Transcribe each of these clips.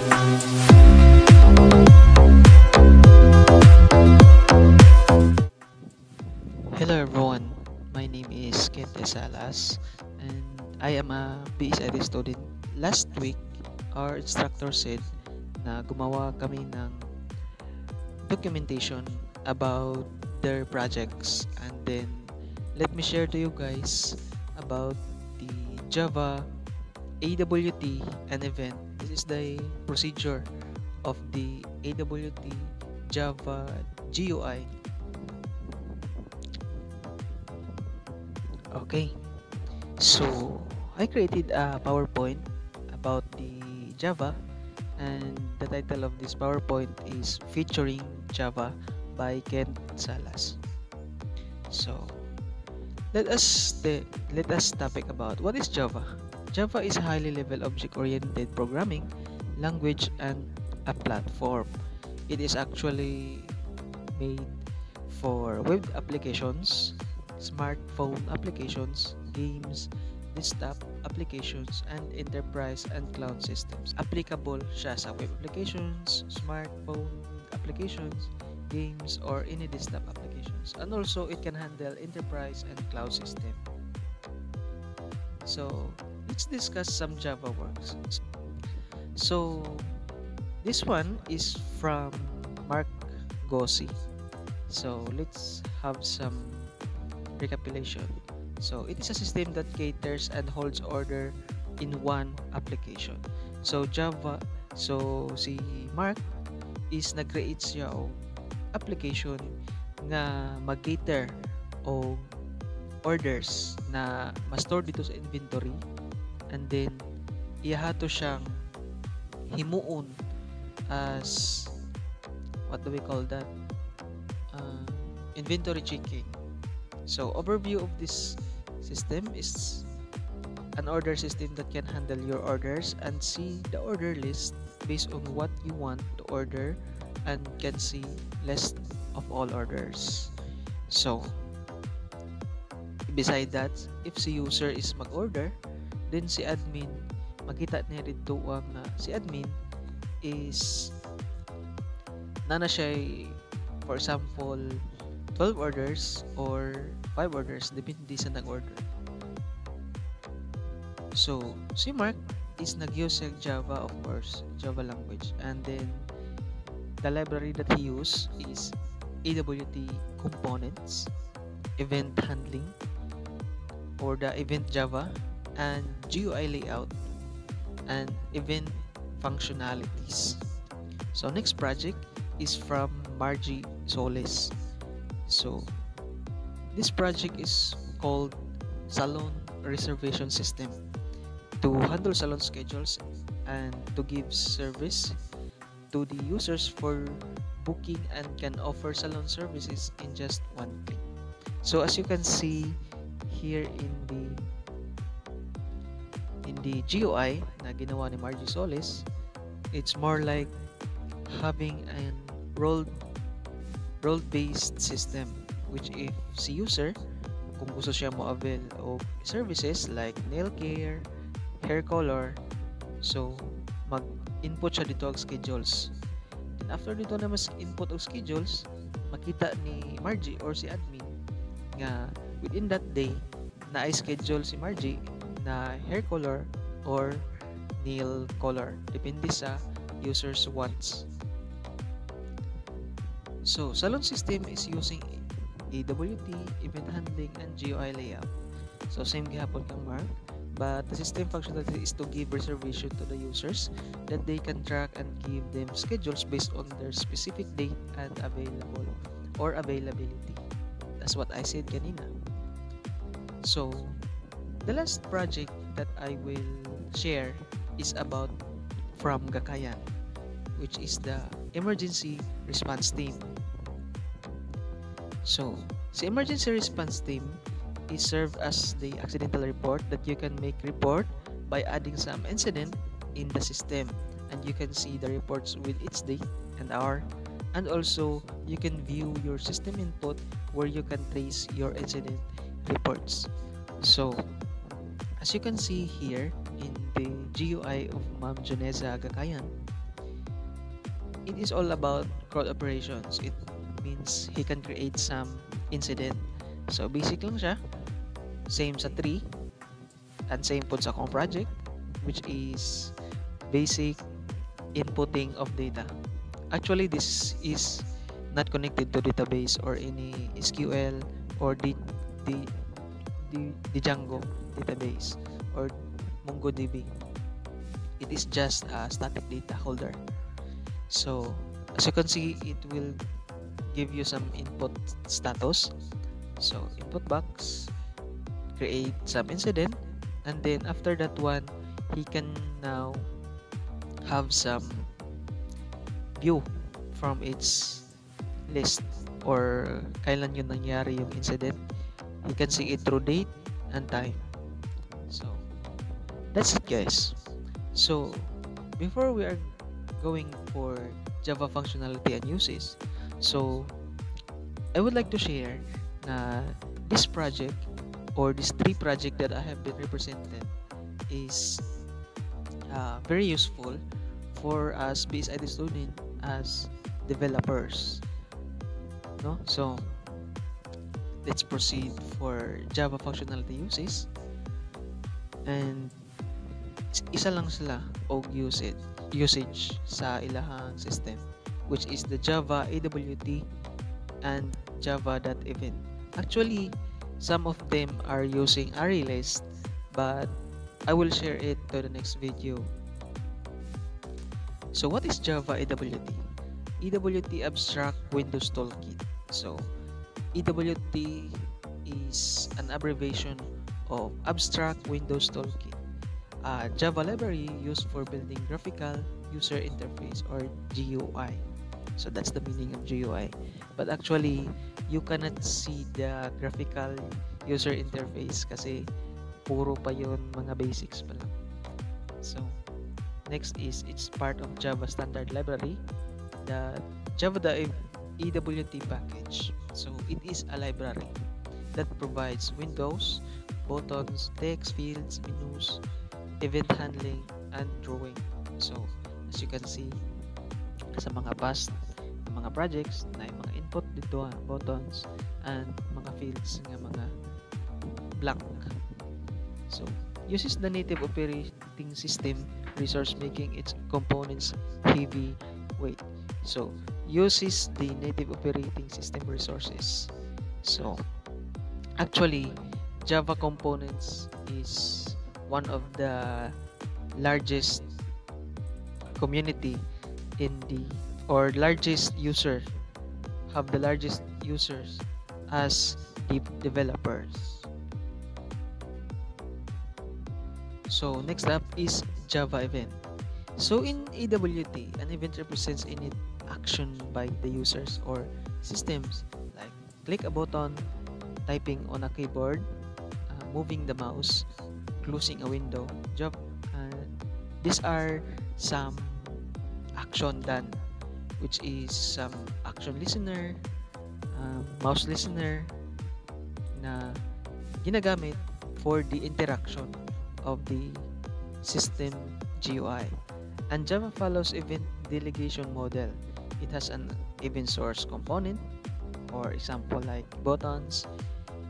Hello everyone, my name is Kente Salas and I am a BSID student. Last week, our instructor said na gumawa kami ng documentation about their projects, and then let me share to you guys about the Java AWT and event. This is the procedure of the AWT Java GUI. Okay, so I created a PowerPoint about the Java, and the title of this PowerPoint is Featuring Java by Kent Salas. So let us topic about what is Java. Java is a highly level object-oriented programming language and a platform. It is actually made for web applications, smartphone applications, games, desktop applications, and enterprise and cloud systems. Applicable siya sa web applications, smartphone applications, games, or any desktop applications. And also, it can handle enterprise and cloud system. So, let's discuss some Java works. So, this one is from Mark Gossi. So, let's have some recapitulation. So it is a system that caters and holds order in one application. So si Mark is nag-create siya og application nga mag-cater o orders na ma-store dito sa inventory, and then iyahato siyang himuon as what do we call that, inventory checking. So overview of this system is an order system that can handle your orders and see the order list based on what you want to order, and can see list of all orders. So beside that, if si user is mag-order, then si admin makita niya dito ang si admin is nana siya, for example 12 orders or 5 orders, depende sa nag-order. So, si Mark is nag-use ng Java, of course, Java language. And then, the library that he used is AWT components, event handling, or the event Java, and GUI layout, and event functionalities. So, next project is from Margie Solis. So this project is called Salon Reservation System to handle salon schedules and to give service to the users for booking, and can offer salon services in just one click. So as you can see here in the GUI na ginawa ni Margie Solis, it's more like having an role-based system, which if si user kung gusto siya mo-avail of services like nail care, hair color, so mag-input siya dito ang schedules. And after dito na mas input og schedules, makita ni Margie or si admin nga within that day na i-schedule si Margie na hair color or nail color, depende sa user's wants. So, Salon system is using AWT, event handling, and GUI layout. So, same gihapon kang Mark, but the system functionality is to give reservation to the users that they can track and give them schedules based on their specific date and availability. That's what I said kanina. So, the last project that I will share is about from Gakayan, which is the emergency response team. So, the emergency response team is served as the accidental report that you can make report by adding some incident in the system, and you can see the reports with its date and hour, and also you can view your system input where you can trace your incident reports. So, as you can see here in the GUI of Ma'am Joneza Gakayan, it is all about crowd operations. It means he can create some incident. So basic lang siya, same sa tree and same po sa akong project, which is basic inputting of data. Actually, this is not connected to database or any SQL or the Django database or MongoDB. It is just a static data holder. So as you can see, it will give you some input status. So input box, create some incident, and then after that one, he can now have some view from its list or kailan yun nangyari yung incident. You can see it through date and time. So that's it, guys. So before we are going for Java functionality and uses, so I would like to share na this project or this 3 project that I have been represented is very useful for us BSIT student as developers, no? So let's proceed for Java functionality uses, and isa lang sila og usage sa ilahang system, which is the Java AWT and Java.event. Actually, some of them are using ArrayList, but I will share it to the next video. So what is Java AWT? AWT Abstract Windows Toolkit. So AWT is an abbreviation of Abstract Windows Toolkit, a Java library used for building graphical user interface or GUI. So that's the meaning of GUI. But actually, you cannot see the graphical user interface kasi puro pa yun mga basics pa lang. So next is it's part of Java standard library, the Java.ewt package. So it is a library that provides windows, buttons, text fields, menus, event handling, and drawing. So as you can see sa mga past mga projects na yung mga input dito, buttons, and mga fields nga mga blank. So uses the native operating system resource, making its components heavy weight. So uses the native operating system resources. So actually, Java components is one of the largest community in the or largest user have the largest users as deep developers. So next up is Java event. So in AWT, an event represents any action by the users or systems, like click a button, typing on a keyboard, moving the mouse, closing a window. These are some action done, which is some action listener, mouse listener na ginagamit for the interaction of the system GUI. And Java follows event delegation model. It has an event source component, or example like buttons,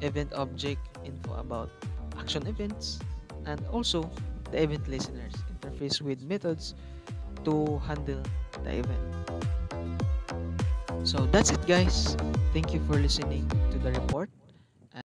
event object, info about action events, and also the event listeners interface with methods to handle the event. So that's it, guys. Thank you for listening to the report.